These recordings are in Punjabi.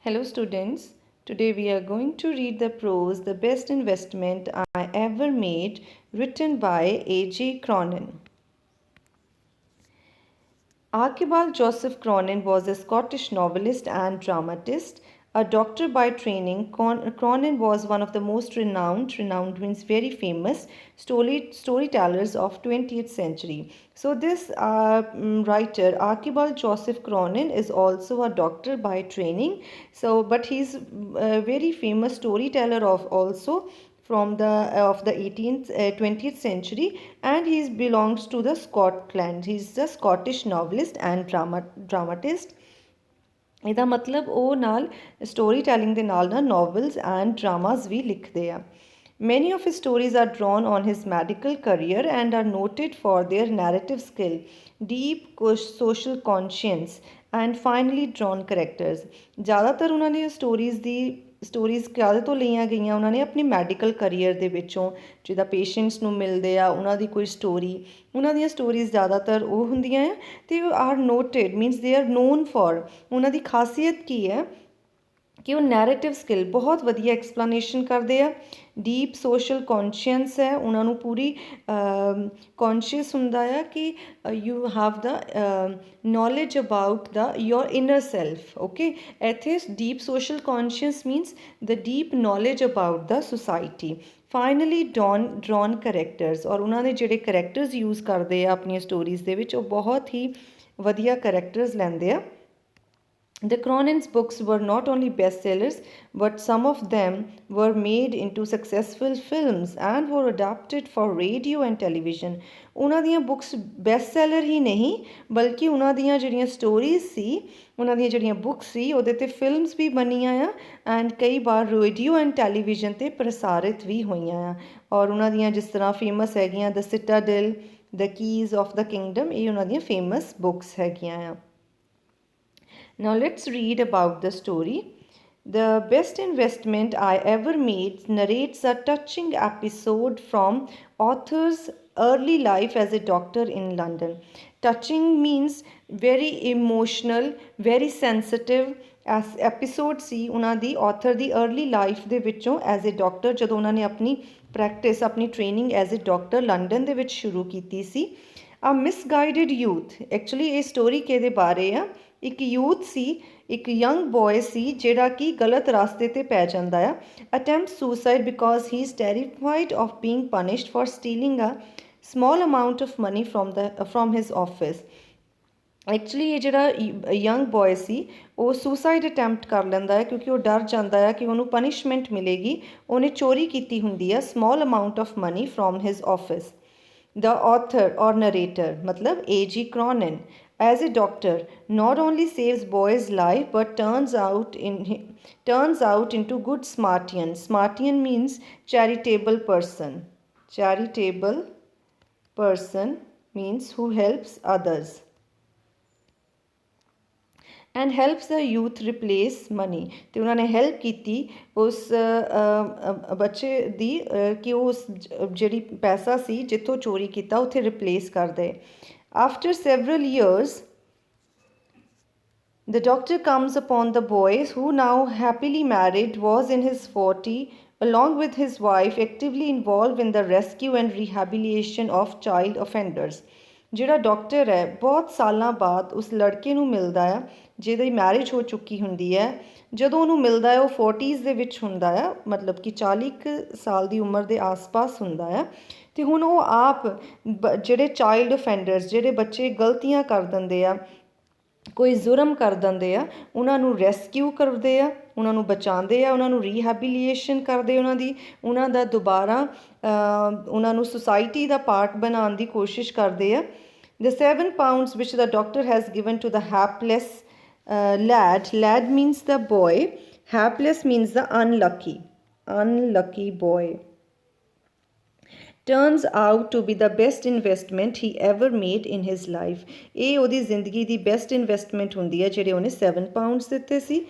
Hello students, today we are going to read the prose The Best Investment I Ever Made, written by A.J. Cronin. Archibald Joseph Cronin was a Scottish novelist and dramatist. A doctor by training, Cronin was one of the most renowned means very famous, storytellers of 20th century. So this writer, Archibald Joseph Cronin, is also a doctor by training. So, but he's a very famous storyteller of also from the of the 18th 20th century, and he belongs to the Scotland. He's a Scottish novelist and dramatist. ਇਹਦਾ ਮਤਲਬ ਉਹ ਨਾਲ ਸਟੋਰੀ ਟੈਲਿੰਗ ਦੇ ਨਾਲ novels and dramas ਵੀ ਲਿਖਦੇ ਆ. Many of his stories are drawn on his medical career and are noted for their narrative skill, deep social conscience, and finely drawn characters. ਜ਼ਿਆਦਾਤਰ ਉਹਨਾਂ ਨੇ ਸਟੋਰੀਜ਼ ਕਾਹਦੇ ਤੋਂ ਲਈਆਂ ਗਈਆਂ, ਉਹਨਾਂ ਨੇ ਆਪਣੇ ਮੈਡੀਕਲ ਕਰੀਅਰ ਦੇ ਵਿੱਚੋਂ, ਜਿੱਦਾਂ ਪੇਸ਼ੈਂਟਸ ਨੂੰ ਮਿਲਦੇ ਆ ਉਹਨਾਂ ਦੀ ਕੋਈ ਸਟੋਰੀ, ਉਹਨਾਂ ਦੀਆਂ ਸਟੋਰੀਜ਼ ਜ਼ਿਆਦਾਤਰ ਉਹ ਹੁੰਦੀਆਂ ਆ ਅਤੇ are noted means they are known for. ਉਹਨਾਂ ਦੀ ਖਾਸੀਅਤ ਕੀ ਹੈ ਕਿ ਉਹ ਨੈਰੇਟਿਵ ਸਕਿੱਲ ਬਹੁਤ ਵਧੀਆ ਐਕਸਪਲੇਨੇਸ਼ਨ ਕਰਦੇ ਆ, ਡੀਪ ਸੋਸ਼ਲ ਕੌਨਸ਼ੀਅੰਸ ਹੈ ਉਹਨਾਂ ਨੂੰ, ਪੂਰੀ ਕੌਨਸ਼ੀਅਸ ਹੁੰਦਾ ਆ ਕਿ you have the knowledge about the your inner self. Okay, ਇੱਥੇ deep social conscious means the deep knowledge about the society. Finally drawn characters, ਔਰ ਉਹਨਾਂ ਦੇ ਜਿਹੜੇ ਕਰੈਕਟਰਸ ਯੂਜ਼ ਕਰਦੇ ਆ ਆਪਣੀਆਂ ਸਟੋਰੀਜ਼ ਦੇ ਵਿੱਚ, ਉਹ ਬਹੁਤ ਹੀ ਵਧੀਆ ਕਰੈਕਟਰਸ ਲੈਂਦੇ ਆ। The Cronin's books were not only bestsellers, but some of them were made into successful films and were adapted for radio and television. ਉਹਨਾਂ ਦੀਆਂ ਬੁੱਕਸ ਬੈਸਟ ਸੈਲਰ ਹੀ ਨਹੀਂ, ਬਲਕਿ ਉਹਨਾਂ ਦੀਆਂ ਜਿਹੜੀਆਂ ਸਟੋਰੀਜ਼ ਸੀ, ਉਹਨਾਂ ਦੀਆਂ ਜਿਹੜੀਆਂ ਬੁੱਕਸ ਸੀ, ਉਹਦੇ 'ਤੇ ਫਿਲਮਸ ਵੀ ਬਣੀਆਂ ਆ ਐਂਡ ਕਈ ਵਾਰ ਰੇਡੀਓ ਐਂਡ ਟੈਲੀਵਿਜ਼ਨ 'ਤੇ ਪ੍ਰਸਾਰਿਤ ਵੀ ਹੋਈਆਂ ਆ। ਔਰ ਉਹਨਾਂ ਦੀਆਂ ਜਿਸ ਤਰ੍ਹਾਂ ਫੇਮਸ ਹੈਗੀਆਂ ਦ ਸਿਟਾਡਲ, ਦ ਕੀਜ਼ ਆਫ ਦ ਕਿੰਗਡਮ, ਇਹ ਉਹਨਾਂ ਦੀਆਂ ਫੇਮਸ ਬੁੱਕਸ ਹੈਗੀਆਂ ਆ। Now let's read about the story. The Best Investment I Ever Made narrates a touching episode from author's early life as a doctor in London. Touching means very emotional, very sensitive. as episode ਸੀ ਉਹਨਾਂ ਦੀ author ਦੀ early life ਦੇ ਵਿੱਚੋਂ as a doctor, ਜਦੋਂ ਉਹਨਾਂ ਨੇ ਆਪਣੀ ਪ੍ਰੈਕਟਿਸ, ਆਪਣੀ training as a doctor London ਦੇ ਵਿੱਚ ਸ਼ੁਰੂ ਕੀਤੀ ਸੀ। A misguided youth, ਐਕਚੁਅਲੀ ਇਹ ਸਟੋਰੀ ਕਿਹਦੇ ਬਾਰੇ ਆ? ਇੱਕ ਯੂਥ ਸੀ, ਇੱਕ ਯੰਗ ਬॉय ਸੀ ਜਿਹੜਾ ਕਿ ਗਲਤ ਰਾਸਤੇ 'ਤੇ ਪੈ ਜਾਂਦਾ ਆ। Attempt suicide because he is terrified of being punished for stealing a small amount of money from his office. Actually ਇਹ ਜਿਹੜਾ ਯੰਗ ਬॉय ਸੀ ਉਹ ਸੁਸਾਈਡ ਅਟੈਂਪਟ ਕਰ ਲੈਂਦਾ ਹੈ ਕਿਉਂਕਿ ਉਹ ਡਰ ਜਾਂਦਾ ਹੈ ਕਿ ਉਹਨੂੰ ਪਨਿਸ਼ਮੈਂਟ ਮਿਲੇਗੀ। ਉਹਨੇ ਚੋਰੀ ਕੀਤੀ ਹੁੰਦੀ ਹੈ small amount of money from his office. The author or narrator, matlab A.G. Cronin, as a doctor, not only saves boy's life but turns out into good Smartian. Smartian means charitable person. Charitable person means who helps others. And helps the youth replace money. ਤੇ ਉਹਨਾਂ ਨੇ ਹੈਲਪ ਕੀਤੀ ਉਸ ਬੱਚੇ ਦੀ ਕਿ ਉਸ ਜਿਹੜੀ ਪੈਸਾ ਸੀ ਜਿੱਥੋਂ ਚੋਰੀ ਕੀਤਾ ਉੱਥੇ ਰਿਪਲੇਸ ਕਰ ਦੇ। After several years, the doctor comes upon the boy who, now happily married, was in his 40, along with his wife, actively involved in the rescue and rehabilitation of child offenders. ਜਿਹੜਾ ਡਾਕਟਰ ਹੈ ਬਹੁਤ ਸਾਲਾਂ ਬਾਅਦ ਉਸ ਲੜਕੇ ਨੂੰ ਮਿਲਦਾ ਆ ਜਿਹਦੀ ਮੈਰਿਜ ਹੋ ਚੁੱਕੀ ਹੁੰਦੀ ਹੈ। ਜਦੋਂ ਉਹਨੂੰ ਮਿਲਦਾ ਹੈ ਉਹ 40s ਦੇ ਵਿੱਚ ਹੁੰਦਾ ਆ, ਮਤਲਬ ਕਿ 40 ਸਾਲ ਦੀ ਉਮਰ ਦੇ ਆਸ-ਪਾਸ ਹੁੰਦਾ ਆ। ਅਤੇ ਹੁਣ ਉਹ ਆਪ ਜਿਹੜੇ ਚਾਈਲਡ ਅਫੈਂਡਰਸ, ਜਿਹੜੇ ਬੱਚੇ ਗਲਤੀਆਂ ਕਰ ਦਿੰਦੇ ਆ, ਕੋਈ ਜ਼ੁਰਮ ਕਰ ਦਿੰਦੇ ਆ, ਉਹਨਾਂ ਨੂੰ ਰੈਸਕਿਊ ਕਰਦੇ ਆ, ਉਹਨਾਂ ਨੂੰ ਬਚਾਉਂਦੇ ਆ, ਉਹਨਾਂ ਨੂੰ ਰੀਹੈਬੀਲੀਏਸ਼ਨ ਕਰਦੇ, ਉਹਨਾਂ ਦਾ ਦੁਬਾਰਾ ਉਹਨਾਂ ਨੂੰ ਸੁਸਾਇਟੀ ਦਾ ਪਾਰਟ ਬਣਾਉਣ ਦੀ ਕੋਸ਼ਿਸ਼ ਕਰਦੇ ਆ। The 7 pounds which the doctor has given to the hapless lad means the boy, hapless means the unlucky boy, turns out to be the best investment he ever made in his life. ਇਹ ਉਹਦੀ ਜ਼ਿੰਦਗੀ ਦੀ ਬੈਸਟ ਇਨਵੈਸਟਮੈਂਟ ਹੁੰਦੀ ਹੈ ਜਿਹੜੇ ਉਹਨੇ 7 pounds ਦਿੱਤੇ ਸੀ।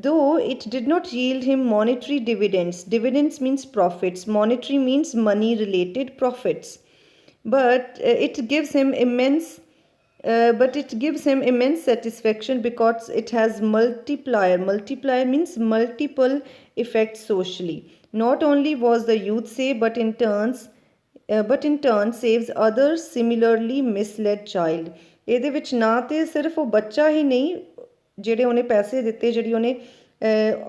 Though it did not yield him monetary dividends means profits, monetary means money related profits, but it gives him immense but it gives him immense satisfaction because it has multiplier. Multiplier means multiple effects socially. Not only was the youth saved, but in turn saves others similarly misled child. ਇਹਦੇ ਵਿੱਚ ਨਾ ਤੇ ਸਿਰਫ ਉਹ ਬੱਚਾ ਹੀ ਨਹੀਂ ਜਿਹੜੇ ਉਹਨੇ ਪੈਸੇ ਦਿੱਤੇ, ਜਿਹੜੀ ਉਹਨੇ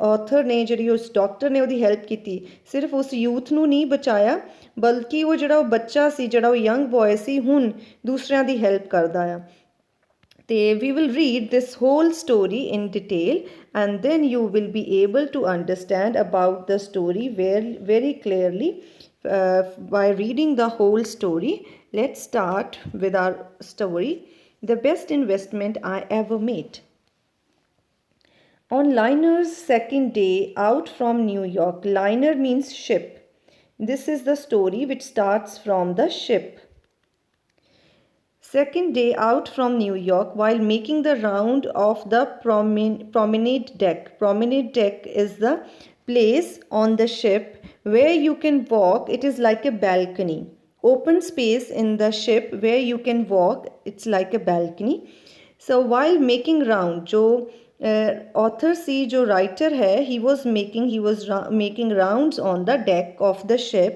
ਆਥਰ ਨੇ, ਜਿਹੜੀ ਉਸ ਡਾਕਟਰ ਨੇ ਉਹਦੀ ਹੈਲਪ ਕੀਤੀ, ਸਿਰਫ ਉਸ ਯੂਥ ਨੂੰ ਨਹੀਂ ਬਚਾਇਆ, ਬਲਕਿ ਉਹ ਜਿਹੜਾ ਉਹ ਬੱਚਾ ਸੀ, ਜਿਹੜਾ ਉਹ ਯੰਗ ਬॉय ਸੀ, ਹੁਣ ਦੂਸਰਿਆਂ ਦੀ ਹੈਲਪ ਕਰਦਾ ਆ। ਤੇ we will read this whole story in detail and then you will be able to understand about the story very clearly by reading the whole story. Let's start with our story. The best investment I ever made. On Liner's second day out from New York, Liner means ship. This is the story which starts from the ship. Second day out from New York, while making the round of the promenade deck. Promenade deck is the place on the ship where you can walk. It is like a balcony. Open space in the ship where you can walk. It's like a balcony. So while making round, जो author सी, जो writer है, he was making rounds on the deck of the ship.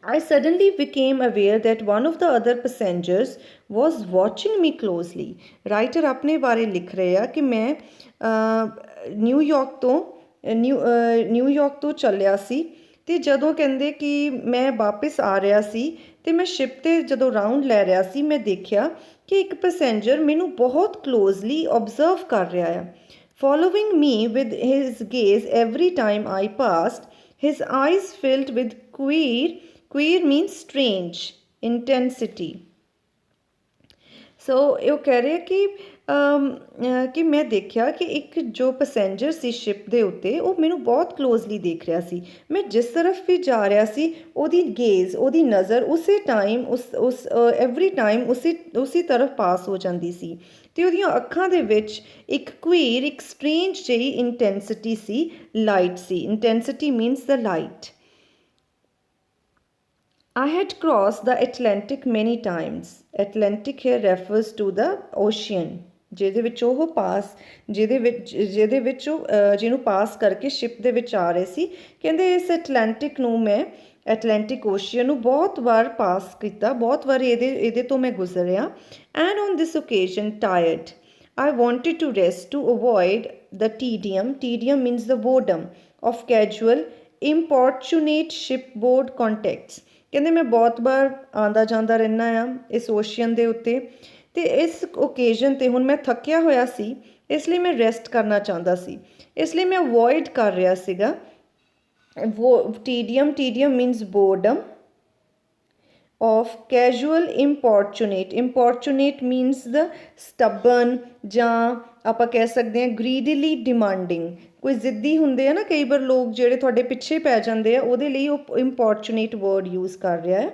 I suddenly became aware that one of the other passengers was watching me closely. Writer अपने बारे लिख रहे हैं कि मैं ਨਿਊਯਾਰਕ ਤੋਂ ਚੱਲਿਆ ਸੀ ਤੇ ਜਦੋਂ ਕਹਿੰਦੇ ਕਿ ਮੈਂ ਵਾਪਸ ਆ ਰਿਹਾ ਸੀ ਤੇ ਮੈਂ ਸ਼ਿਪ ਤੇ ਜਦੋਂ ਰਾਉਂਡ ਲੈ ਰਿਹਾ ਸੀ, ਮੈਂ ਦੇਖਿਆ ਕਿ ਇੱਕ ਪੈਸੇਂਜਰ ਮੈਨੂੰ ਬਹੁਤ ਕਲੋਜ਼ਲੀ ਆਬਜ਼ਰਵ ਕਰ ਰਿਹਾ ਹੈ। Following me with his gaze every time I passed, his eyes filled with queer means strange intensity. ਸੋ ਉਹ ਕਹਿ ਰਹੇ ਕਿ ਮੈਂ ਦੇਖਿਆ ਕਿ ਇੱਕ ਜੋ ਪੈਸੇਂਜਰ ਸੀ ਸ਼ਿਪ ਦੇ ਉੱਤੇ, ਉਹ ਮੈਨੂੰ ਬਹੁਤ ਕਲੋਜ਼ਲੀ ਦੇਖ ਰਿਹਾ ਸੀ। ਮੈਂ ਜਿਸ ਤਰਫ ਵੀ ਜਾ ਰਿਹਾ ਸੀ, ਉਹਦੀ ਗੇਜ਼, ਉਹਦੀ ਨਜ਼ਰ ਉਸੇ ਟਾਈਮ ਐਵਰੀ ਟਾਈਮ ਉਸੇ ਤਰਫ ਪਾਸ ਹੋ ਜਾਂਦੀ ਸੀ ਅਤੇ ਉਹਦੀਆਂ ਅੱਖਾਂ ਦੇ ਵਿੱਚ ਇੱਕ ਕੁਈਰ, ਇੱਕ ਸਟਰੇਂਜ ਜਿਹੀ intensity C, light C. Intensity means the light. I had crossed the Atlantic many times. Atlantic here refers to the ocean. ਜਿਹਦੇ ਵਿੱਚ ਉਹ ਜਿਹਨੂੰ ਪਾਸ ਕਰਕੇ ਸ਼ਿਪ ਦੇ ਵਿੱਚ ਆ ਰਹੇ ਸੀ। ਕਹਿੰਦੇ ਇਸ ਐਟਲੈਂਟਿਕ ਨੂੰ ਮੈਂ, ਐਟਲੈਂਟਿਕ ਓਸ਼ੀਅਨ ਨੂੰ ਬਹੁਤ ਵਾਰ ਪਾਸ ਕੀਤਾ, ਬਹੁਤ ਵਾਰ ਇਹਦੇ ਤੋਂ ਮੈਂ ਗੁਜ਼ਰਿਆ। And on this occasion tired I wanted to rest to avoid the tedium means the boredom of casual importunate shipboard contacts. ਕਹਿੰਦੇ ਮੈਂ ਬਹੁਤ ਵਾਰ ਆਉਂਦਾ ਜਾਂਦਾ ਰਹਿੰਦਾ ਆ ਇਸ ਓਸ਼ੀਅਨ ਦੇ ਉੱਤੇ, ਅਤੇ ਇਸ ਓਕੇਜ਼ਨ 'ਤੇ ਹੁਣ ਮੈਂ ਥੱਕਿਆ ਹੋਇਆ ਸੀ, ਇਸ ਲਈ ਮੈਂ ਰੈਸਟ ਕਰਨਾ ਚਾਹੁੰਦਾ ਸੀ, ਇਸ ਲਈ ਮੈਂ ਅਵੋਇਡ ਕਰ ਰਿਹਾ ਸੀਗਾ tedium means boredom of casual importunate means the stubborn, ਜਾਂ ਆਪਾਂ ਕਹਿ ਸਕਦੇ ਹਾਂ greedily demanding। ਕੋਈ ਜ਼ਿੱਦੀ ਹੁੰਦੇ ਆ ਨਾ ਕਈ ਵਾਰ ਲੋਕ ਜਿਹੜੇ ਤੁਹਾਡੇ ਪਿੱਛੇ ਪੈ ਜਾਂਦੇ ਆ, ਉਹਦੇ ਲਈ ਉਹ ਇੰਪੋਰਚੂਨੇਟ ਵਰਡ ਯੂਜ਼ ਕਰ ਰਿਹਾ ਹੈ।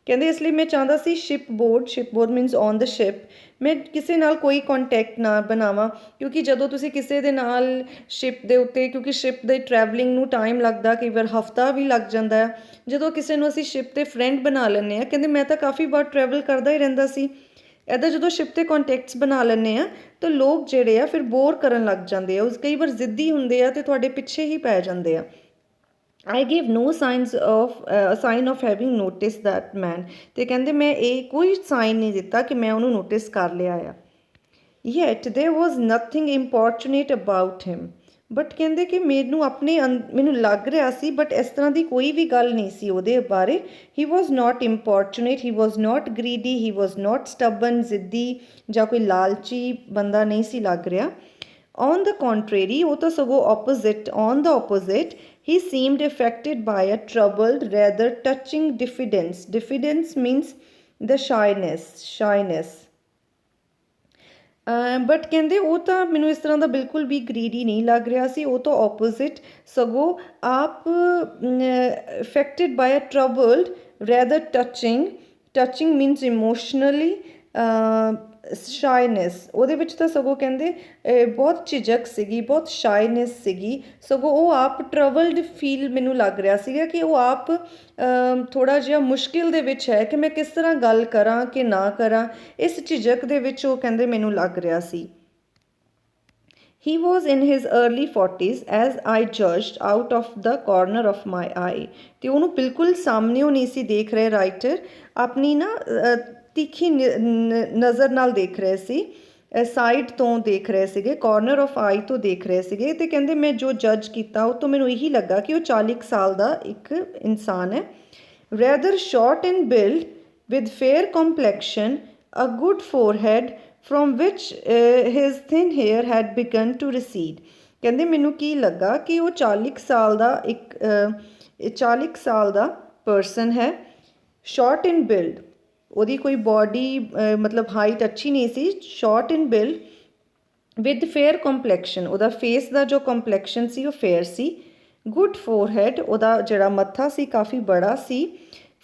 ਕਹਿੰਦੇ ਇਸ ਲਈ ਮੈਂ ਚਾਹੁੰਦਾ ਸੀ ਸ਼ਿਪਬੋਰਡ ਮੀਨਸ ਔਨ ਦ ਸ਼ਿਪ, ਮੈਂ ਕਿਸੇ ਨਾਲ ਕੋਈ ਕੰਟੈਕਟ ਨਾ ਬਣਾਵਾਂ, ਕਿਉਂਕਿ ਜਦੋਂ ਤੁਸੀਂ ਕਿਸੇ ਦੇ ਨਾਲ ਸ਼ਿਪ ਦੇ ਉੱਤੇ, ਕਿਉਂਕਿ ਸ਼ਿਪ ਦੇ ਟਰੈਵਲਿੰਗ ਨੂੰ ਟਾਈਮ ਲੱਗਦਾ, ਕਈ ਵਾਰ ਹਫ਼ਤਾ ਵੀ ਲੱਗ ਜਾਂਦਾ ਹੈ। ਜਦੋਂ ਕਿਸੇ ਨੂੰ ਅਸੀਂ ਸ਼ਿਪ 'ਤੇ ਫਰੈਂਡ ਬਣਾ ਲੈਂਦੇ ਹਾਂ, ਕਹਿੰਦੇ ਮੈਂ ਤਾਂ ਕਾਫੀ ਵਾਰ ਟਰੈਵਲ ਕਰਦਾ ਹੀ ਰਹਿੰਦਾ ਸੀ, ਇੱਦਾਂ ਜਦੋਂ ਸ਼ਿਪ 'ਤੇ ਕੰਟੈਕਟਸ ਬਣਾ ਲੈਂਦੇ ਹਾਂ ਤਾਂ ਲੋਕ ਜਿਹੜੇ ਆ ਫਿਰ ਬੋਰ ਕਰਨ ਲੱਗ ਜਾਂਦੇ ਆ, ਕਈ ਵਾਰ ਜ਼ਿੱਦੀ ਹੁੰਦੇ ਆ ਅਤੇ ਤੁਹਾਡੇ ਪਿੱਛੇ ਹੀ ਪੈ ਜਾਂਦੇ ਆ। I gave no sign of having noticed that man. ਅਤੇ ਕਹਿੰਦੇ ਮੈਂ ਇਹ ਕੋਈ ਸਾਈਨ ਨਹੀਂ ਦਿੱਤਾ ਕਿ ਮੈਂ ਉਹਨੂੰ ਨੋਟਿਸ ਕਰ ਲਿਆ ਆ। Yet there was nothing importunate about him. But ਕਹਿੰਦੇ ਕਿ ਮੈਨੂੰ ਲੱਗ ਰਿਹਾ ਸੀ, ਬਟ ਇਸ ਤਰ੍ਹਾਂ ਦੀ ਕੋਈ ਵੀ ਗੱਲ ਨਹੀਂ ਸੀ ਉਹਦੇ ਬਾਰੇ। ਹੀ ਵਾਜ਼ ਨਾਟ ਇੰਪੋਰਚੂਨੇਟ, ਹੀ ਵਾਜ਼ ਨਾਟ ਗਰੀਡੀ, ਹੀ ਵਾਜ਼ ਨਾਟ ਸਟਬਨ, ਜ਼ਿੱਦੀ ਜਾਂ ਕੋਈ ਲਾਲਚੀ ਬੰਦਾ ਨਹੀਂ ਸੀ ਲੱਗ ਰਿਹਾ। ਔਨ ਦ ਕੰਟਰੇਰੀ, ਉਹ ਤਾਂ ਸਗੋਂ on the opposite, he seemed affected by a troubled, rather touching diffidence. Diffidence means the shyness. But ਕਹਿੰਦੇ ਉਹ ਤਾਂ ਮੈਨੂੰ ਇਸ ਤਰ੍ਹਾਂ ਦਾ ਬਿਲਕੁਲ ਵੀ ਗਰੀਡੀ ਨਹੀਂ ਲੱਗ ਰਿਹਾ ਸੀ, ਉਹ ਤਾਂ ਆਪੋਜ਼ਿਟ ਸਗੋਂ ਆਪ affected by a troubled, rather touching means emotionally shyness ਉਹਦੇ ਵਿੱਚ ਤਾਂ ਸਗੋਂ ਕਹਿੰਦੇ ਬਹੁਤ ਝਿਜਕ ਸੀਗੀ, ਬਹੁਤ ਸ਼ਾਈਨੈਸ ਸੀਗੀ, ਸਗੋਂ ਉਹ ਆਪ ਟਰਬਲਡ ਫੀਲ ਮੈਨੂੰ ਲੱਗ ਰਿਹਾ ਸੀਗਾ ਕਿ ਉਹ ਆਪ ਥੋੜ੍ਹਾ ਜਿਹਾ ਮੁਸ਼ਕਿਲ ਦੇ ਵਿੱਚ ਹੈ ਕਿ ਮੈਂ ਕਿਸ ਤਰ੍ਹਾਂ ਗੱਲ ਕਰਾਂ ਕਿ ਨਾ ਕਰਾਂ, ਇਸ ਝਿਜਕ ਦੇ ਵਿੱਚ ਉਹ ਕਹਿੰਦੇ ਮੈਨੂੰ ਲੱਗ ਰਿਹਾ ਸੀ। He was in his early 40s as I judged out of the corner of my eye। ਤੇ ਉਹਨੂੰ ਬਿਲਕੁਲ ਸਾਹਮਣਿਓਂ ਨਹੀਂ ਸੀ ਦੇਖ ਰਹੇ ਰਾਈਟਰ, ਆਪਣੀ ਨਾ ਤਿੱਖੀ ਨਜ਼ਰ ਨਾਲ ਦੇਖ ਰਹੇ ਸੀ, ਸਾਈਡ ਤੋਂ ਦੇਖ ਰਹੇ ਸੀਗੇ, ਕਾਰਨਰ ਆਫ ਆਈ ਤੋਂ ਦੇਖ ਰਹੇ ਸੀਗੇ। ਤੇ ਕਹਿੰਦੇ ਮੈਂ ਜੋ ਜੱਜ ਕੀਤਾ ਉਹ ਤੋਂ ਮੈਨੂੰ ਇਹੀ ਲੱਗਾ ਕਿ ਉਹ 40 ਸਾਲ ਦਾ ਇੱਕ ਇਨਸਾਨ ਹੈ। Rather short in build with fair complexion, a good forehead from which his thin hair had begun to recede। ਕਹਿੰਦੇ ਮੈਨੂੰ ਕੀ ਲੱਗਾ ਕਿ ਉਹ 40 ਸਾਲ ਦਾ ਇੱਕ 40 ਸਾਲ ਦਾ ਪਰਸਨ ਹੈ, ਸ਼ਾਰਟ ਇਨ ਬਿਲਡ, ਉਹਦੀ ਕੋਈ ਬੋਡੀ ਮਤਲਬ ਹਾਈਟ ਅੱਛੀ ਨਹੀਂ ਸੀ, short in build with fair complexion, ਉਹਦਾ ਫੇਸ ਦਾ ਜੋ ਕੰਪਲੈਕਸ਼ਨ ਸੀ ਉਹ ਫੇਅਰ ਸੀ। ਗੁੱਡ ਫੋਰਹੈਡ, ਉਹਦਾ ਜਿਹੜਾ ਮੱਥਾ ਸੀ ਕਾਫੀ ਬੜਾ ਸੀ।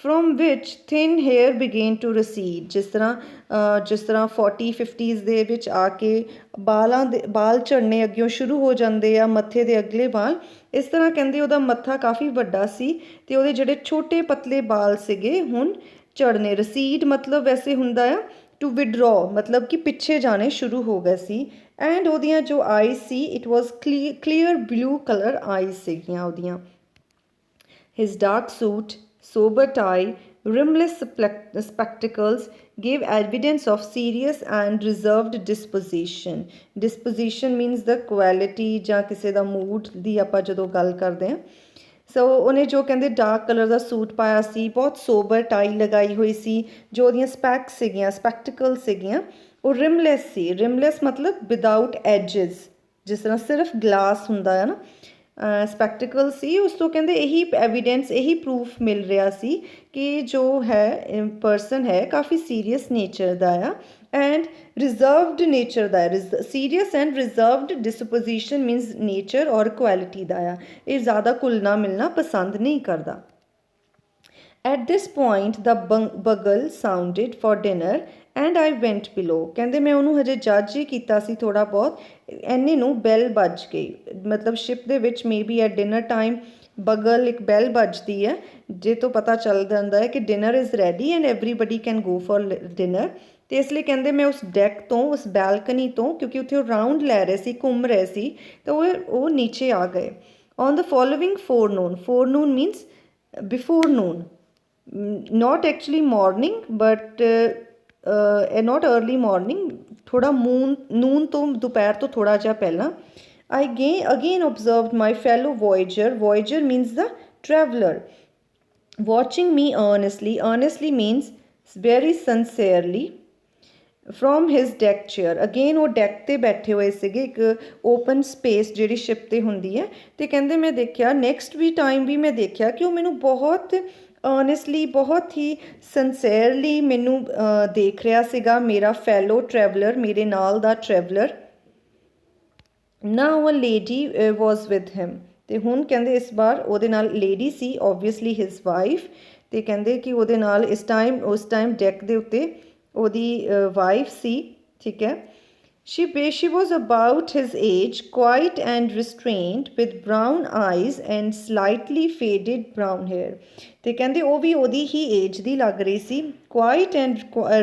from which thin hair began to recede, ਜਿਸ ਤਰ੍ਹਾਂ 40-50s ਦੇ ਵਿੱਚ ਆ ਕੇ ਬਾਲ ਝੜਨੇ ਅੱਗਿਓਂ ਸ਼ੁਰੂ ਹੋ ਜਾਂਦੇ ਆ, ਮੱਥੇ ਦੇ ਅਗਲੇ ਬਾਲ, ਇਸ ਤਰ੍ਹਾਂ ਕਹਿੰਦੇ ਉਹਦਾ ਮੱਥਾ ਕਾਫੀ ਵੱਡਾ ਸੀ ਤੇ ਉਹਦੇ ਜਿਹੜੇ ਛੋਟੇ ਪਤਲੇ ਬਾਲ ਸੀਗੇ ਹੁਣ ਝੜਨੇ। ਰਸੀਡ ਮਤਲਬ ਵੈਸੇ ਹੁੰਦਾ ਆ ਟੂ ਵਿਡਰੋ, ਮਤਲਬ ਕਿ ਪਿੱਛੇ ਜਾਣੇ ਸ਼ੁਰੂ ਹੋ ਗਏ ਸੀ। ਐਂਡ ਉਹਦੀਆਂ ਜੋ ਆਈਜ਼ ਸੀ it was clear blue colour eyes ਸੀਗੀਆਂ ਉਹਦੀਆਂ। His dark suit, sober tie, rimless spectacles gave evidence of serious and reserved disposition। Disposition means the quality ਜਾਂ ਕਿਸੇ ਦਾ ਮੂਡ ਦੀ ਆਪਾਂ ਜਦੋਂ ਗੱਲ ਕਰਦੇ ਹਾਂ। ਸੋ ਉਹਨੇ ਜੋ ਕਹਿੰਦੇ ਡਾਰਕ ਕਲਰ ਦਾ ਸੂਟ ਪਾਇਆ ਸੀ, ਬਹੁਤ ਸੋਬਰ ਟਾਈ ਲਗਾਈ ਹੋਈ ਸੀ, ਜੋ ਉਹਦੀਆਂ ਸਪੈਕਸ ਸੀਗੀਆਂ, ਸਪੈਕਟੀਕਲ ਸੀਗੀਆਂ, ਉਹ ਰਿਮਲੈਸ ਸੀ। ਰਿਮਲੈਸ ਮਤਲਬ ਵਿਦਾਊਟ ਐਜਿਸ, ਜਿਸ ਤਰ੍ਹਾਂ ਸਿਰਫ ਗਲਾਸ ਹੁੰਦਾ ਹੈ ਨਾ, ਸਪੈਕਟੀਕਲ ਸੀ। ਉਸ ਤੋਂ ਕਹਿੰਦੇ ਇਹੀ ਐਵੀਡੈਂਸ, ਇਹੀ ਪ੍ਰੂਫ ਮਿਲ ਰਿਹਾ ਸੀ ਕਿ ਜੋ ਹੈ ਪਰਸਨ ਹੈ ਕਾਫੀ ਸੀਰੀਅਸ ਨੇਚਰ ਦਾ ਆ ਐਂਡ ਰਿਜ਼ਰਵਡ ਨੇਚਰ ਦਾ ਹੈ। Serious and reserved disposition means nature ਔਰ ਕੁਆਲਿਟੀ ਦਾ ਆ, ਇਹ ਜ਼ਿਆਦਾ ਘੁਲਣਾ ਮਿਲਣਾ ਪਸੰਦ ਨਹੀਂ ਕਰਦਾ। At this point the bugle sounded for dinner and I went below। ਕਹਿੰਦੇ ਮੈਂ ਉਹਨੂੰ ਹਜੇ ਜੱਜ ਹੀ ਕੀਤਾ ਸੀ ਥੋੜ੍ਹਾ ਬਹੁਤ, ਇੰਨੇ ਨੂੰ ਬੈਲ ਵੱਜ ਗਈ, ਮਤਲਬ ਸ਼ਿਪ ਦੇ ਵਿੱਚ may be at dinner time bugle ਇੱਕ ਬੈਲ ਵੱਜਦੀ ਹੈ, ਜੇ ਤੋਂ ਪਤਾ ਚੱਲ ਜਾਂਦਾ ਹੈ ਕਿ dinner is ready and everybody can go for dinner. ਅਤੇ ਇਸ ਲਈ ਕਹਿੰਦੇ ਮੈਂ ਉਸ ਡੈਕ ਤੋਂ, ਉਸ ਬੈਲਕਨੀ ਤੋਂ, ਕਿਉਂਕਿ ਉੱਥੇ ਉਹ ਰਾਊਂਡ ਲੈ ਰਹੇ ਸੀ, ਘੁੰਮ ਰਹੇ ਸੀ, ਤਾਂ ਉਹ ਨੀਚੇ ਆ ਗਏ। On the following forenoon, forenoon means before noon, not actually morning but not early morning, ਥੋੜਾ ਨੂਨ ਤੋਂ ਦੁਪਹਿਰ ਤੋਂ ਥੋੜਾ ਜਿਹਾ ਪਹਿਲਾਂ। I again observed my fellow voyager, voyager means the traveler, watching me earnestly, earnestly means very sincerely, from his deck chair। again ਉਹ ਡੈਕ 'ਤੇ ਬੈਠੇ ਹੋਏ ਸੀਗੇ, ਇੱਕ ਓਪਨ ਸਪੇਸ ਜਿਹੜੀ ਸ਼ਿਪ 'ਤੇ ਹੁੰਦੀ ਹੈ, ਅਤੇ ਕਹਿੰਦੇ ਮੈਂ ਦੇਖਿਆ ਨੈਕਸਟ ਵੀ ਟਾਈਮ ਵੀ ਮੈਂ ਦੇਖਿਆ ਕਿ ਉਹ ਮੈਨੂੰ ਬਹੁਤ ਓਨੈਸਟਲੀ, ਬਹੁਤ ਹੀ ਸਿੰਸੇਅਰਲੀ ਮੈਨੂੰ ਦੇਖ ਰਿਹਾ ਸੀਗਾ, ਮੇਰਾ ਫੈਲੋ ਟਰੈਵਲਰ, ਮੇਰੇ ਨਾਲ ਦਾ traveller. Now a lady was with him, ਅਤੇ ਹੁਣ ਕਹਿੰਦੇ ਇਸ ਵਾਰ ਉਹਦੇ ਨਾਲ ਲੇਡੀ ਸੀ, ਓਬਵੀਅਸਲੀ ਹਿਜ਼ ਵਾਈਫ, ਅਤੇ ਕਹਿੰਦੇ ਕਿ ਉਹਦੇ ਨਾਲ ਉਸ ਟਾਈਮ ਡੈਕ ਦੇ ਉੱਤੇ ਉਹਦੀ ਵਾਈਫ ਸੀ, ਠੀਕ ਹੈ। She was about his age, quiet and restrained, with brown eyes and slightly faded brown hair। ਤੇ ਕਹਿੰਦੇ ਉਹ ਵੀ ਉਹਦੀ ਹੀ ਏਜ ਦੀ ਲੱਗ ਰਹੀ ਸੀ, quiet and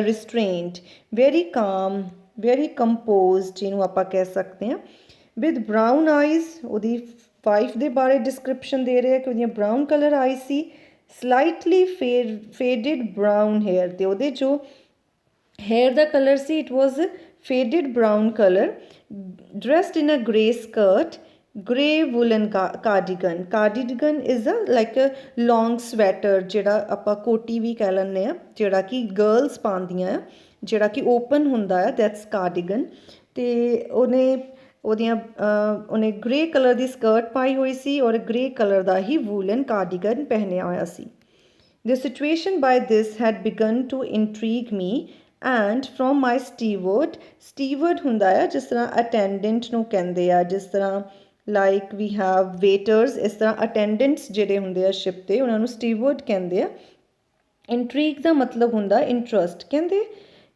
restrained, very calm, very composed ਜਿਹਨੂੰ ਆਪਾਂ ਕਹਿ ਸਕਦੇ ਹਾਂ, with brown eyes, ਉਹਦੀ ਵਾਈਫ ਦੇ ਬਾਰੇ ਡਿਸਕ੍ਰਿਪਸ਼ਨ ਦੇ ਰਹੇ ਕਿ ਉਹਦੀਆਂ ਬਰਾਊਨ ਕਲਰ ਆਈ ਸੀ, slightly faded brown hair, ਤੇ ਉਹਦੇ ਜੋ hair the colour C it was faded brown color, dressed in a grey skirt, grey woolen cardigan। cardigan is like a long sweater, ਜਿਹੜਾ ਆਪਾਂ ਕੋਟੀ ਵੀ ਕਹਿ ਲੈਂਦੇ ਹਾਂ, ਜਿਹੜਾ ਕਿ ਗਰਲਸ ਪਾਉਂਦੀਆਂ ਆ, ਜਿਹੜਾ ਕਿ ਓਪਨ ਹੁੰਦਾ ਹੈ, ਦੈਟਸ cardigan। ਅਤੇ ਉਹਨੇ ਗ੍ਰੇ ਕਲਰ ਦੀ ਸਕਰਟ ਪਾਈ ਹੋਈ ਸੀ ਔਰ ਗ੍ਰੇ ਕਲਰ ਦਾ ਹੀ ਵੂਲਨ ਕਾਰਡੀਗਨ ਪਹਿਨਿਆ ਹੋਇਆ ਸੀ। The situation by this had begun to intrigue me and from my steward ਹੁੰਦਾ ਆ ਜਿਸ ਤਰ੍ਹਾਂ ਅਟੈਂਡੈਂਟ ਨੂੰ ਕਹਿੰਦੇ ਆ, ਜਿਸ ਤਰ੍ਹਾਂ ਲਾਈਕ ਵੀ ਹੈਵ ਵੇਟਰਸ, ਇਸ ਤਰ੍ਹਾਂ ਅਟੈਂਡੈਂਟਸ ਜਿਹੜੇ ਹੁੰਦੇ ਆ ਸ਼ਿਪ 'ਤੇ ਉਹਨਾਂ ਨੂੰ ਸਟੀਵਰਡ ਕਹਿੰਦੇ ਆ। ਇੰਟਰੀਗ ਦਾ ਮਤਲਬ ਹੁੰਦਾ ਇੰਟਰਸਟ। ਕਹਿੰਦੇ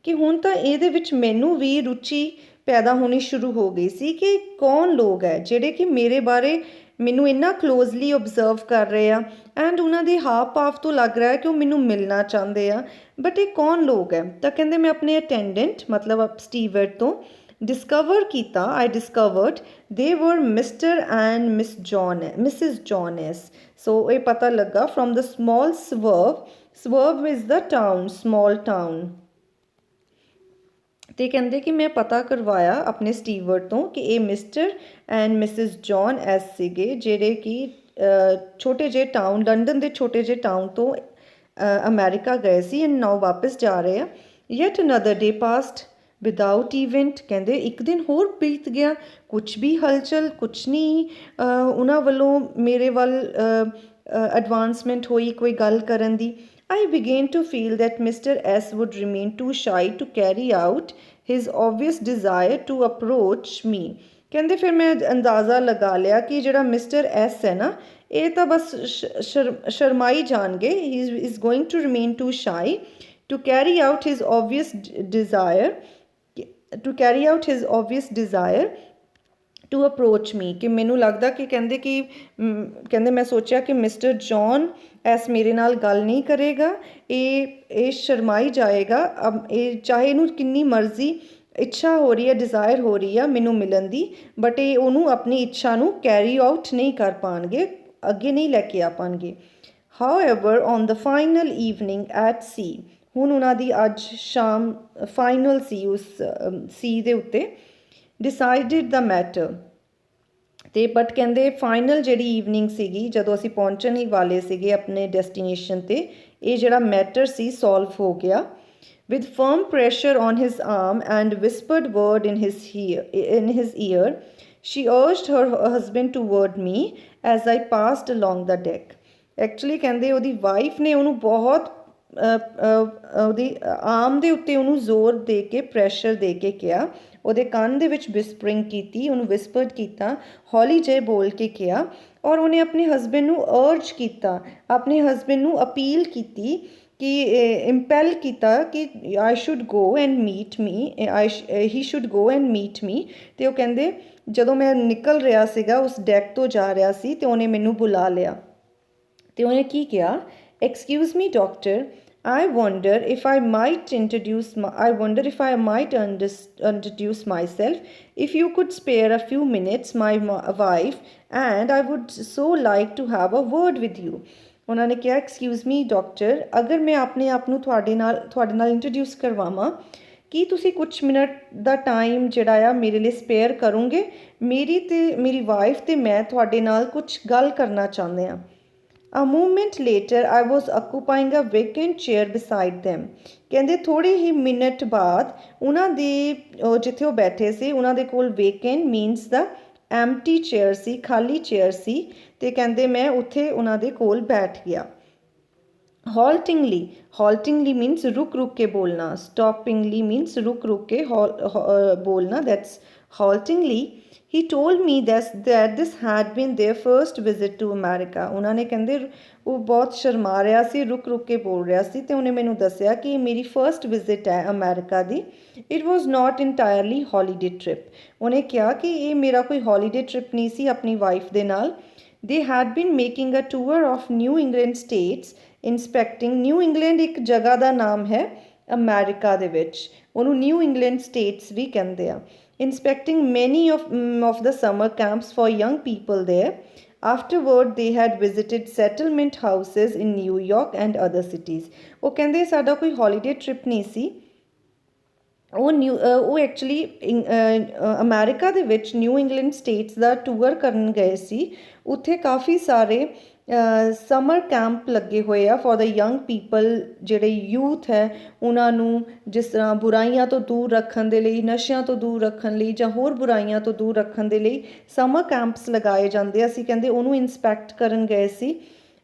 कि हुण तां इहदे विच मैनूं भी रुचि पैदा होनी शुरू हो गई सी कि कौन लोग है ਜਿਹੜੇ कि मेरे बारे ਮੈਨੂੰ ਇੰਨਾ ਕਲੋਜ਼ਲੀ ਓਬਜ਼ਰਵ ਕਰ ਰਹੇ ਆ ਐਂਡ ਉਹਨਾਂ ਦੇ ਹਾਵ ਭਾਵ ਤੋਂ ਲੱਗ ਰਿਹਾ ਹੈ ਕਿ ਉਹ ਮੈਨੂੰ ਮਿਲਣਾ ਚਾਹੁੰਦੇ ਆ ਬਟ ਇਹ ਕੌਣ ਲੋਕ ਹੈ ਤਾਂ ਕਹਿੰਦੇ ਮੈਂ ਆਪਣੇ ਅਟੈਂਡੈਂਟ ਮਤਲਬ ਸਟੀਵਰਡ ਤੋਂ डिस्कवर किया I discovered they were Mr and Mrs Jones so ये पता लगा from the small suburb is the town small town तो कहते कि मैं पता करवाया अपने स्टीवर्ड तो कि ये mister and Mrs John S सीगे जेडे कि छोटे जे टाउन लंडन के छोटे जे टाउन तो अमेरिका गए सी एंड नाउ वापस जा रहे हैं yet another day past without event कहते एक दिन होर बीत गया कुछ भी हलचल कुछ नहीं उन्होंने वालों मेरे वाल एडवांसमेंट हुई कोई गल करन दी I began to feel that Mr. S would remain too shy to carry out his obvious desire to approach me. कहते फिर मैं अंदाज़ा लगा लिया कि ਜਿਹੜਾ मिस्टर S है ना ये तो बस शर्माई जान गए he is going to remain too shy to carry out his obvious desire to approach me कि मैनू लगता कि कहते मैं सोचा कि मिस्टर जॉन एस मेरे नाल गल नहीं करेगा ये शर्माई जाएगा अब ये चाहे इनू किन्नी मर्जी इच्छा हो रही है डिज़ायर हो रही है मैनू मिलन दी बट ये उन्होंने अपनी इच्छा नू कैरी आउट नहीं कर पाएंगे अगे नहीं लैके आ पाएंगे however on the final evening at sea हुण उन्हां दी अज शाम फाइनल सी उस सी दे उत्ते डिसाइडिड द मैटर तो बट कहते फाइनल जी ईवनिंग सीगी जदों असीं पहुंचण ही वाले सीगे अपने डेस्टिनेशन ते ये जिहड़ा मैटर सी सॉल्व हो गया with firm pressure on his arm and whispered word in his ear she urged her husband toward me as I passed along the deck actually कहते उहदी वाइफ ने उन्होंने बहुत ਉਹਦੀ ਆਮ ਦੇ ਉੱਤੇ ਉਹਨੂੰ ਜ਼ੋਰ ਦੇ ਕੇ ਪ੍ਰੈਸ਼ਰ ਦੇ ਕੇ ਕਿਹਾ ਉਹਦੇ ਕੰਨ ਦੇ ਵਿੱਚ ਵਿਸਪਰਿੰਗ ਕੀਤੀ ਉਹਨੂੰ ਵਿਸਪਰਡ ਕੀਤਾ ਹੌਲੀ ਜਿਹੇ ਬੋਲ ਕੇ ਕਿਹਾ ਔਰ ਉਹਨੇ ਆਪਣੇ ਹਸਬੈਂਡ ਨੂੰ ਅਰਜ ਕੀਤਾ ਆਪਣੇ ਹਸਬੈਂਡ ਨੂੰ ਅਪੀਲ ਕੀਤੀ ਕਿ ਇੰਪੈਲ ਕੀਤਾ ਕਿ I should go and meet me he should go and meet me ਅਤੇ ਉਹ ਕਹਿੰਦੇ ਜਦੋਂ ਮੈਂ ਨਿਕਲ ਰਿਹਾ ਸੀਗਾ ਉਸ ਡੈਕ ਤੋਂ ਜਾ ਰਿਹਾ ਸੀ ਅਤੇ ਉਹਨੇ ਮੈਨੂੰ ਬੁਲਾ ਲਿਆ ਅਤੇ ਉਹਨੇ ਕੀ ਕਿਹਾ Excuse me, doctor. I wonder if I might introduce myself. If you could spare a few minutes, my wife and I would so like to have a word with you. उन्होंने कहा एक्सक्यूज़ मी डॉक्टर अगर मैं अपने आप ਨੂੰ ਤੁਹਾਡੇ ਨਾਲ ਇੰਟਰੋਡਿਊਸ ਕਰਵਾਵਾਂ ਕੀ ਤੁਸੀਂ ਕੁਝ ਮਿੰਟ ਦਾ ਟਾਈਮ ਜਿਹੜਾ ਆ ਮੇਰੇ ਲਈ ਸਪੇਅਰ ਕਰੋਗੇ ਮੇਰੀ ਵਾਈਫ ਤੇ ਮੈਂ ਤੁਹਾਡੇ ਨਾਲ ਕੁਝ ਗੱਲ ਕਰਨਾ ਚਾਹੁੰਦੇ ਹਾਂ A moment later, I was occupying a vacant chair beside them. कहते थोड़े ही मिनट बाद उन्होंने जिथे वो बैठे से उन्होंने कोल vacant means the empty chair सी खाली चेयर सी ते कहते मैं उत्थे उन्होंने कोल बैठ गया haltingly मीनस रुक के बोलना stoppingly मीनस रुक के बोलना that's haltingly He told me that this had been their first visit to America. उन्होंने कहते वो बहुत शर्मा रहा सी रुक के बोल रहा सी ते उन्हें मैनू दसिया कि मेरी फर्स्ट विजिट है America the it was not entirely holiday trip उन्हें कहा कि ये मेरा कोई हॉलीडे ट्रिप नहीं सी अपनी वाइफ दे नाल they had been making a tour of New England states inspecting New England एक जगह का नाम है अमेरिका दे विच उन्होंने न्यू इंग्लैंड स्टेट्स भी कहते हैं inspecting many of the summer camps for young people there. Afterward, they had visited settlement houses in New York and other cities. ਉਹ ਕਹਿੰਦੇ ਸਾਡਾ ਕੋਈ holiday trip ਨਹੀਂ ਸੀ ਉਹ ਐਕਚੁਅਲੀ ਅਮਰੀਕਾ ਦੇ ਵਿੱਚ ਨਿਊ ਇੰਗਲੈਂਡ ਸਟੇਟਸ ਦਾ ਟੂਰ ਕਰਨ ਗਏ ਸੀ ਉੱਥੇ ਕਾਫੀ ਸਾਰੇ ਸਮਰ ਕੈਂਪ ਲੱਗੇ ਹੋਏ ਆ ਫॉर द ਯੰਗ ਪੀਪਲ ਜਿਹੜੇ ਯੂਥ ਹੈ ਉਹਨਾਂ ਨੂੰ ਜਿਸ ਤਰ੍ਹਾਂ ਬੁਰਾਈਆਂ ਤੋਂ ਦੂਰ ਰੱਖਣ ਦੇ ਲਈ ਨਸ਼ਿਆਂ ਤੋਂ ਦੂਰ ਰੱਖਣ ਲਈ ਜਾਂ ਹੋਰ ਬੁਰਾਈਆਂ ਤੋਂ ਦੂਰ ਰੱਖਣ ਦੇ ਲਈ ਸਮਰ ਕੈਂਪਸ ਲਗਾਏ ਜਾਂਦੇ ਅਸੀਂ ਕਹਿੰਦੇ ਉਹਨੂੰ ਇੰਸਪੈਕਟ ਕਰਨ ਗਏ ਸੀ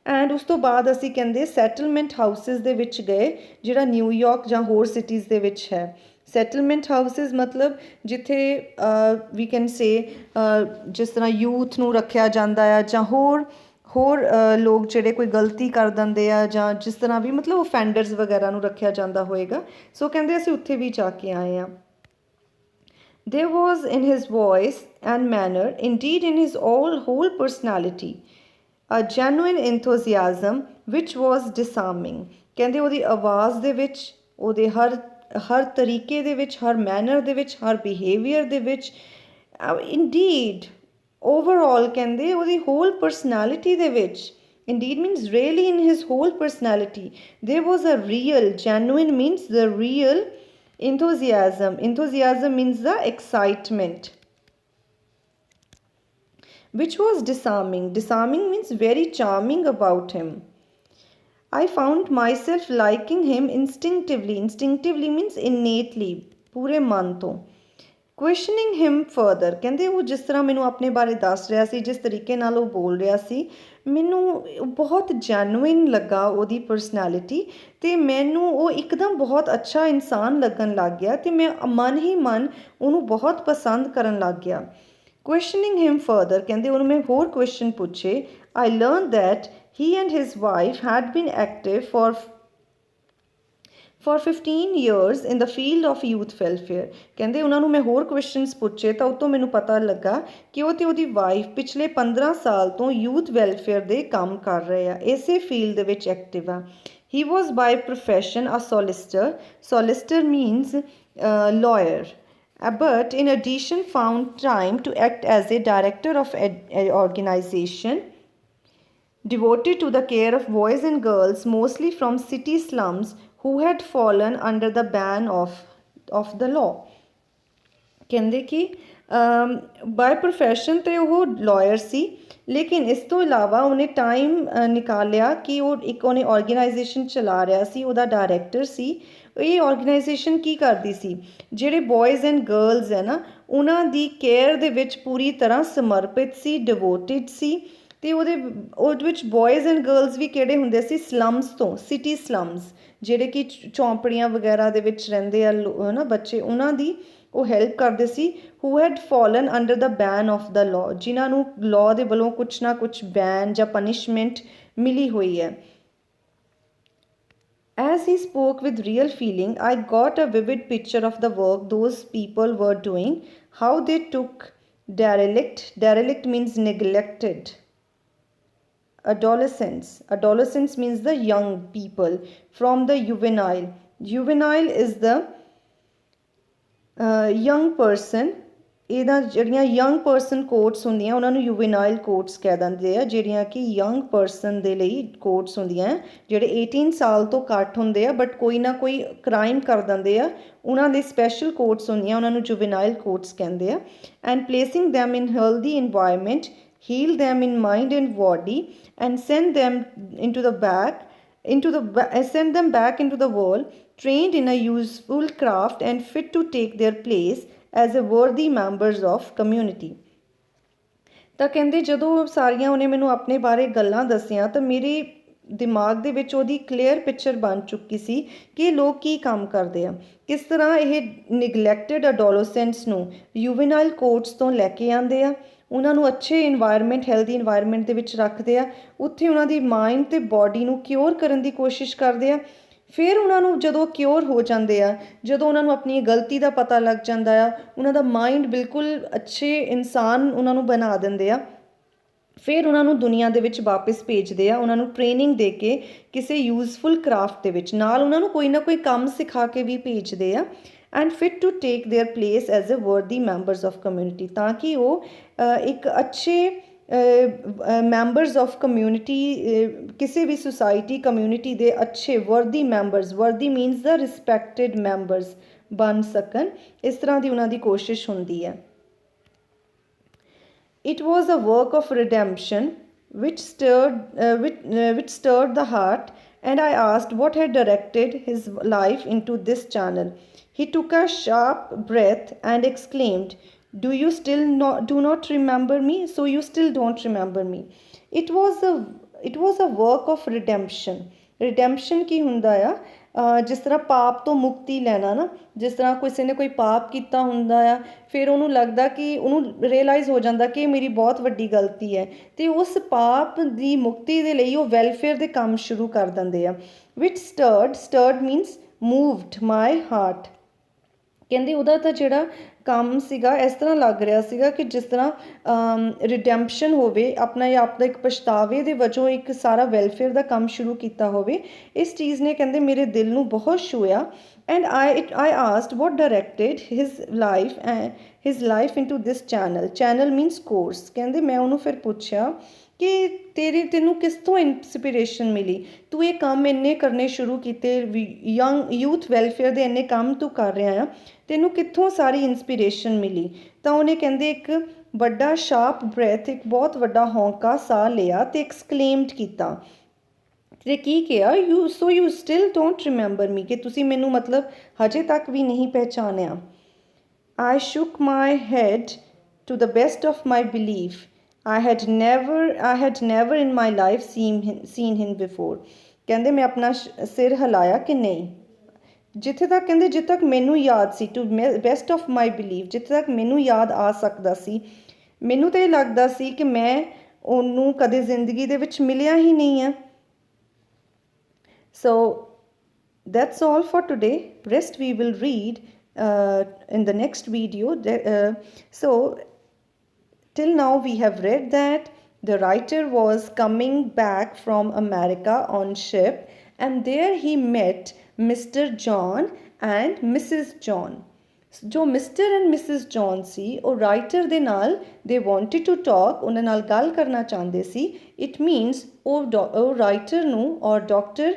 ਐਂਡ ਉਸ ਤੋਂ ਬਾਅਦ ਅਸੀਂ ਕਹਿੰਦੇ ਸੈਟਲਮੈਂਟ ਹਾਊਸਿਸ ਦੇ ਵਿੱਚ ਗਏ ਜਿਹੜਾ ਨਿਊਯਾਰਕ ਜਾਂ ਹੋਰ ਸਿਟੀਜ਼ ਦੇ ਵਿੱਚ ਹੈ ਸੈਟਲਮੈਂਟ ਹਾਊਸਿਸ ਮਤਲਬ ਜਿੱਥੇ ਵੀ ਕੈਨ ਸੇ ਜਿਸ ਤਰ੍ਹਾਂ ਯੂਥ ਨੂੰ ਰੱਖਿਆ ਜਾਂਦਾ ਆ ਜਾਂ ਹੋਰ ਲੋਕ ਜਿਹੜੇ ਕੋਈ ਗਲਤੀ ਕਰ ਦਿੰਦੇ ਆ ਜਾਂ ਜਿਸ ਤਰ੍ਹਾਂ ਵੀ ਮਤਲਬ ਓਫੈਂਡਰਸ ਵਗੈਰਾ ਨੂੰ ਰੱਖਿਆ ਜਾਂਦਾ ਹੋਏਗਾ। ਸੋ ਕਹਿੰਦੇ ਅਸੀਂ ਉੱਥੇ ਵੀ ਜਾ ਕੇ ਆਏ ਹਾਂ। There was in his voice and manner, indeed in his whole personality, a genuine enthusiasm which was disarming। ਕਹਿੰਦੇ ਉਹਦੀ ਆਵਾਜ਼ ਦੇ ਵਿੱਚ, ਉਹਦੇ ਹਰ ਤਰੀਕੇ ਦੇ ਵਿੱਚ, ਹਰ ਮੈਨਰ ਦੇ ਵਿੱਚ, ਹਰ ਬਿਹੇਵੀਅਰ ਦੇ ਵਿੱਚ, indeed overall ਕਹਿੰਦੇ ਉਹਦੀ whole personality ਦੇ ਵਿੱਚ, indeed means really in his whole personality, there was a real, genuine means the real enthusiasm means the excitement, which was disarming means very charming about him। I found myself liking him instinctively means innately, ਪੂਰੇ ਮਨ ਤੋਂ। questioning him further ਕਹਿੰਦੇ ਉਹ ਜਿਸ ਤਰ੍ਹਾਂ ਮੈਨੂੰ ਆਪਣੇ ਬਾਰੇ ਦੱਸ ਰਿਹਾ ਸੀ, ਜਿਸ ਤਰੀਕੇ ਨਾਲ ਉਹ ਬੋਲ ਰਿਹਾ ਸੀ, ਮੈਨੂੰ ਬਹੁਤ ਜੈਨੂਇਨ ਲੱਗਾ ਉਹਦੀ ਪਰਸਨੈਲਿਟੀ, ਅਤੇ ਮੈਨੂੰ ਉਹ ਇੱਕਦਮ ਬਹੁਤ ਅੱਛਾ ਇਨਸਾਨ ਲੱਗਣ ਲੱਗ ਗਿਆ, ਅਤੇ ਮੈਂ ਮਨ ਹੀ ਮਨ ਉਹਨੂੰ ਬਹੁਤ ਪਸੰਦ ਕਰਨ ਲੱਗ ਗਿਆ। questioning him further ਕਹਿੰਦੇ ਉਹਨੂੰ ਮੈਂ ਹੋਰ ਕੁਐਸਚਨ ਪੁੱਛੇ। I learned that he and his wife had been active for 15 years in the field of youth welfare। ਕਹਿੰਦੇ ਉਹਨਾਂ ਨੂੰ ਮੈਂ ਹੋਰ ਕੁਐਸਚਨਸ ਪੁੱਛੇ ਤਾਂ ਉਹ ਤੋਂ ਮੈਨੂੰ ਪਤਾ ਲੱਗਾ ਕਿ ਉਹ ਅਤੇ ਉਹਦੀ ਵਾਈਫ ਪਿਛਲੇ 15 ਸਾਲ ਤੋਂ ਯੂਥ ਵੈਲਫੇਅਰ ਦੇ ਕੰਮ ਕਰ ਰਹੇ ਆ, ਇਸੇ ਫੀਲਡ ਦੇ ਵਿੱਚ ਐਕਟਿਵ ਆ। He was by profession a solicitor। Solicitor means lawyer। But in addition found time to act as a director of an organization devoted to the care of boys and girls, mostly from city slums, who had fallen under the ban of the law। ਕਹਿੰਦੇ ਕਿ ਬਾਏ ਪ੍ਰੋਫੈਸ਼ਨ ਤੇ ਉਹ ਲਾਇਰ ਸੀ, ਲੇਕਿਨ ਇਸ ਤੋਂ ਇਲਾਵਾ ਉਹਨੇ ਟਾਈਮ ਨਿਕਾਲਿਆ ਕਿ ਉਹ ਇੱਕ ਉਹਨੇ ਔਰਗੇਨਾਈਜੇਸ਼ਨ ਚਲਾ ਰਿਹਾ ਸੀ, ਉਹਦਾ ਡਾਇਰੈਕਟਰ ਸੀ। ਇਹ ਔਰਗੇਨਾਈਜੇਸ਼ਨ ਕੀ ਕਰਦੀ ਸੀ, ਜਿਹੜੇ ਬॉयਜ਼ ਐਂਡ ਗਰਲਜ਼ ਹੈ ਨਾ, ਉਹਨਾਂ ਦੀ ਕੇਅਰ ਦੇ ਵਿੱਚ ਪੂਰੀ ਤਰ੍ਹਾਂ ਸਮਰਪਿਤ ਸੀ, ਡਿਵੋਟਿਡ ਸੀ। ਅਤੇ ਉਹਦੇ ਵਿੱਚ ਬॉयਜ਼ ਐਂਡ ਗਰਲਜ਼ ਵੀ ਕਿਹੜੇ ਹੁੰਦੇ ਸੀ, ਸਲਮਸ ਤੋਂ, ਸਿਟੀ ਸਲਮਸ, ਜਿਹੜੇ ਕਿ ਚੌਂਪੜੀਆਂ ਵਗੈਰਾ ਦੇ ਵਿੱਚ ਰਹਿੰਦੇ ਆ ਨਾ ਬੱਚੇ, ਉਹਨਾਂ ਦੀ ਉਹ ਹੈਲਪ ਕਰਦੇ ਸੀ। Who had fallen under the ban of the law, ਜਿਨ੍ਹਾਂ ਨੂੰ ਲਾਅ ਦੇ ਵੱਲੋਂ ਕੁਛ ਨਾ ਕੁਛ ਬੈਨ ਜਾਂ ਪਨਿਸ਼ਮੈਂਟ ਮਿਲੀ ਹੋਈ ਹੈ। As he spoke with real feeling, I got a vivid picture of the work those people were doing, how they took derelict means neglected, adolescents means the young people, from the juvenile is the young person। ਇਹਦਾ ਜਿਹੜੀਆਂ ਯੰਗ ਪਰਸਨ ਕੋਰਟਸ ਹੁੰਦੀਆਂ ਉਹਨਾਂ ਨੂੰ ਯੂਵੇਨਾਈਲ ਕੋਰਟਸ ਕਹਿ ਦਿੰਦੇ ਆ, ਜਿਹੜੀਆਂ ਕਿ ਯੰਗ ਪਰਸਨ ਦੇ ਲਈ ਕੋਰਟਸ ਹੁੰਦੀਆਂ, ਜਿਹੜੇ 18 ਸਾਲ ਤੋਂ ਘੱਟ ਹੁੰਦੇ ਆ ਬਟ ਕੋਈ ਨਾ ਕੋਈ ਕ੍ਰਾਈਮ ਕਰ ਦਿੰਦੇ ਆ, ਉਹਨਾਂ ਲਈ ਸਪੈਸ਼ਲ ਕੋਰਟਸ ਹੁੰਦੀਆਂ, ਉਹਨਾਂ ਨੂੰ ਜੁਵੇਨਾਈਲ ਕੋਰਟਸ ਕਹਿੰਦੇ ਆ। And placing them in healthy environment, heal them in mind and body, and send them back into the world, trained in a useful craft and fit to take their place as a worthy members of community। ਤਾਂ ਕਹਿੰਦੇ ਜਦੋਂ ਸਾਰੀਆਂ ਉਹਨੇ ਮੈਨੂੰ ਆਪਣੇ ਬਾਰੇ ਗੱਲਾਂ ਦੱਸੀਆਂ ਤਾਂ ਮੇਰੇ ਦਿਮਾਗ ਦੇ ਵਿੱਚ ਉਹਦੀ ਕਲੀਅਰ ਪਿਕਚਰ ਬਣ ਚੁੱਕੀ ਸੀ ਕਿ ਲੋਕ ਕੀ ਕੰਮ ਕਰਦੇ ਆ, ਕਿਸ ਤਰ੍ਹਾਂ ਇਹ ਨਿਗਲੈਕਟਡ ਅਡੋਲੋਸੈਂਟਸ ਨੂੰ ਯੂਵੇਨਾਈਲ ਕੋਰਟਸ ਤੋਂ ਲੈ ਕੇ ਆਉਂਦੇ ਆ, ਉਹਨਾਂ ਨੂੰ ਅੱਛੇ ਇਨਵਾਇਰਮੈਂਟ, ਹੈਲਦੀ ਇਨਵਾਇਰਮੈਂਟ ਦੇ ਵਿੱਚ ਰੱਖਦੇ ਆ, ਉੱਥੇ ਉਹਨਾਂ ਦੀ ਮਾਇੰਡ ਅਤੇ ਬੋਡੀ ਨੂੰ ਕਿਉਰ ਕਰਨ ਦੀ ਕੋਸ਼ਿਸ਼ ਕਰਦੇ ਆ। ਫਿਰ ਉਹਨਾਂ ਨੂੰ ਜਦੋਂ ਕਿਉਰ ਹੋ ਜਾਂਦੇ ਆ, ਜਦੋਂ ਉਹਨਾਂ ਨੂੰ ਆਪਣੀ ਗਲਤੀ ਦਾ ਪਤਾ ਲੱਗ ਜਾਂਦਾ ਆ, ਉਹਨਾਂ ਦਾ ਮਾਇੰਡ ਬਿਲਕੁਲ ਅੱਛੇ ਇਨਸਾਨ ਉਹਨਾਂ ਨੂੰ ਬਣਾ ਦਿੰਦੇ ਆ, ਫਿਰ ਉਹਨਾਂ ਨੂੰ ਦੁਨੀਆ ਦੇ ਵਿੱਚ ਵਾਪਸ ਭੇਜਦੇ ਆ, ਉਹਨਾਂ ਨੂੰ ਟ੍ਰੇਨਿੰਗ ਦੇ ਕੇ ਕਿਸੇ ਯੂਜ਼ਫੁਲ ਕਰਾਫਟ ਦੇ ਵਿੱਚ, ਨਾਲ ਉਹਨਾਂ ਨੂੰ ਕੋਈ ਨਾ ਕੋਈ ਕੰਮ ਸਿਖਾ ਕੇ ਵੀ ਭੇਜਦੇ ਆ। And fit to take their place as a worthy members of community, ਤਾਂ ਕਿ ਉਹ ਇੱਕ ਅੱਛੇ ਮੈਂਬਰਸ ਆਫ ਕਮਿਊਨਿਟੀ, ਕਿਸੇ ਵੀ ਸੁਸਾਇਟੀ ਕਮਿਊਨਿਟੀ ਦੇ ਅੱਛੇ ਵਰਦੀ ਮੈਂਬਰਸ, ਵਰਦੀ ਮੀਨਸ ਦਾ ਰਿਸਪੈਕਟਡ ਮੈਂਬਰਸ ਬਣ ਸਕਣ, ਇਸ ਤਰ੍ਹਾਂ ਦੀ ਉਹਨਾਂ ਦੀ ਕੋਸ਼ਿਸ਼ ਹੁੰਦੀ ਹੈ। It was a work of redemption which stirred the heart, and I asked what had directed his life into this channel। He took a sharp breath and exclaimed, do you still do not remember me? So you still don't remember me? It was a work of redemption। redemption ਕੀ ਹੁੰਦਾ ਆ, ਜਿਸ ਤਰ੍ਹਾਂ ਪਾਪ ਤੋਂ ਮੁਕਤੀ ਲੈਣਾ ਨਾ, ਜਿਸ ਤਰ੍ਹਾਂ ਕਿਸੇ ਨੇ ਕੋਈ ਪਾਪ ਕੀਤਾ ਹੁੰਦਾ ਆ, ਫਿਰ ਉਹਨੂੰ ਲੱਗਦਾ ਕਿ ਉਹਨੂੰ ਰਿਅਲਾਈਜ਼ ਹੋ ਜਾਂਦਾ ਕਿ ਇਹ ਮੇਰੀ ਬਹੁਤ ਵੱਡੀ ਗਲਤੀ ਹੈ, ਅਤੇ ਉਸ ਪਾਪ ਦੀ ਮੁਕਤੀ ਦੇ ਲਈ ਉਹ ਵੈਲਫੇਅਰ ਦੇ ਕੰਮ ਸ਼ੁਰੂ ਕਰ ਦਿੰਦੇ ਆ। ਵਿਚ ਸਟਰਡ ਮੀਨਸ ਮੂਵਡ ਮਾਈ ਹਾਰਟ। ਕਹਿੰਦੇ ਉਹਦਾ ਤਾਂ ਜਿਹੜਾ ਕੰਮ ਸੀਗਾ ਇਸ ਤਰ੍ਹਾਂ ਲੱਗ ਰਿਹਾ ਸੀਗਾ ਕਿ ਜਿਸ ਤਰ੍ਹਾਂ ਰਿਡੈਂਪਸ਼ਨ ਹੋਵੇ, ਆਪਣਾ ਜਾਂ ਆਪਦਾ ਇੱਕ ਪਛਤਾਵੇ ਦੇ ਵਜੋਂ ਇੱਕ ਸਾਰਾ ਵੈਲਫੇਅਰ ਦਾ ਕੰਮ ਸ਼ੁਰੂ ਕੀਤਾ ਹੋਵੇ। ਇਸ ਚੀਜ਼ ਨੇ ਕਹਿੰਦੇ ਮੇਰੇ ਦਿਲ ਨੂੰ ਬਹੁਤ ਛੂਹਿਆ। And I asked what directed his life into this channel means course। ਕਹਿੰਦੇ ਮੈਂ ਉਹਨੂੰ ਫਿਰ ਪੁੱਛਿਆ ਕਿ ਤੈਨੂੰ ਕਿਸ ਤੋਂ ਇੰਸਪੀਰੇਸ਼ਨ ਮਿਲੀ, ਤੂੰ ਇਹ ਕੰਮ ਇੰਨੇ ਕਰਨੇ ਸ਼ੁਰੂ ਕੀਤੇ, ਯੂਥ ਵੈਲਫੇਅਰ ਦੇ ਇੰਨੇ ਕੰਮ ਤੂੰ ਕਰ ਰਿਹਾ ਆ, ਤੈਨੂੰ ਕਿੱਥੋਂ ਸਾਰੀ ਇੰਸਪੀਰੇਸ਼ਨ ਮਿਲੀ। ਤਾਂ ਉਹਨੇ ਕਹਿੰਦੇ ਇੱਕ ਵੱਡਾ ਸ਼ਾਰਪ ਬ੍ਰੈਥ, ਇੱਕ ਬਹੁਤ ਵੱਡਾ ਹੌਂਕਾ ਸਾਹ ਲਿਆ ਅਤੇ ਐਕਸਕਲੇਮਡ ਕੀਤਾ ਅਤੇ ਕੀ ਕਿਹਾ, ਯੂ ਸਟਿਲ ਡੋਂਟ ਰਿਮੈਂਬਰ ਮੀ, ਕਿ ਤੁਸੀਂ ਮੈਨੂੰ ਮਤਲਬ ਹਜੇ ਤੱਕ ਵੀ ਨਹੀਂ ਪਹਿਚਾਨਿਆ। I shook my head to the best of my belief. I had never in my life seen him before। ਕਹਿੰਦੇ ਮੈਂ ਆਪਣਾ ਸਿਰ ਹਿਲਾਇਆ ਕਿ ਨਹੀਂ, ਜਿੱਥੇ ਤੱਕ ਕਹਿੰਦੇ ਜਿੱਥੇ ਤੱਕ ਮੈਨੂੰ ਯਾਦ ਸੀ, to best of my believe, ਜਿੱਥੇ ਤੱਕ ਮੈਨੂੰ ਯਾਦ ਆ ਸਕਦਾ ਸੀ, ਮੈਨੂੰ ਤਾਂ ਇਹ ਲੱਗਦਾ ਸੀ ਕਿ ਮੈਂ ਉਹਨੂੰ ਕਦੇ ਜ਼ਿੰਦਗੀ ਦੇ ਵਿੱਚ ਮਿਲਿਆ ਹੀ ਨਹੀਂ ਆ। So that's all for today. Rest we will read in the next video. So till now we have read that the writer was coming back from America on ship, and there he met Mr. John and Mrs. John। ਜੋ ਮਿਸਟਰ ਐਂਡ ਮਿਸਿਸ ਜੌਨ ਸੀ ਉਹ ਰਾਈਟਰ ਦੇ ਨਾਲ ਦੇ ਵਾਂਟਡ ਟੂ ਟਾਕ, ਉਹਨਾਂ ਨਾਲ ਗੱਲ ਕਰਨਾ ਚਾਹੁੰਦੇ ਸੀ। ਇਟ ਮੀਨਸ ਉਹ ਰਾਈਟਰ ਨੂੰ ਔਰ ਡਾਕਟਰ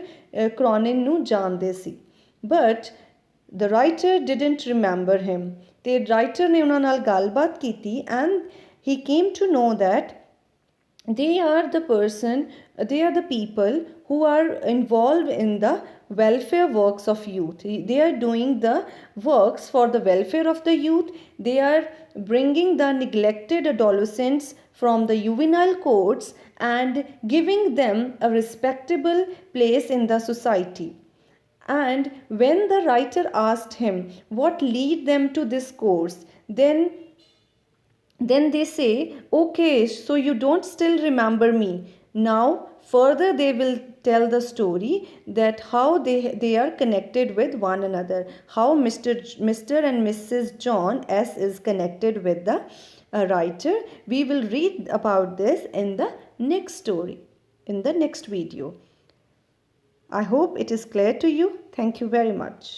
ਕਰੋਨਿਨ ਨੂੰ ਜਾਣਦੇ ਸੀ, but the writer didn't remember him. ਅਤੇ ਰਾਈਟਰ ਨੇ ਉਹਨਾਂ ਨਾਲ ਗੱਲਬਾਤ ਕੀਤੀ and he came to know that they are the people who are involved in the welfare works of youth. They are doing the works for the welfare of the youth. They are bringing the neglected adolescents from the juvenile courts and giving them a respectable place in the society. And when the writer asked him what lead them to this course, then they say, okay, so you don't still remember me. Now further they will tell the story that how they are connected with one another, how Mr. and Mrs. John S is connected with the writer. We will read about this in the next story, in the next video. I hope it is clear to you. Thank you very much.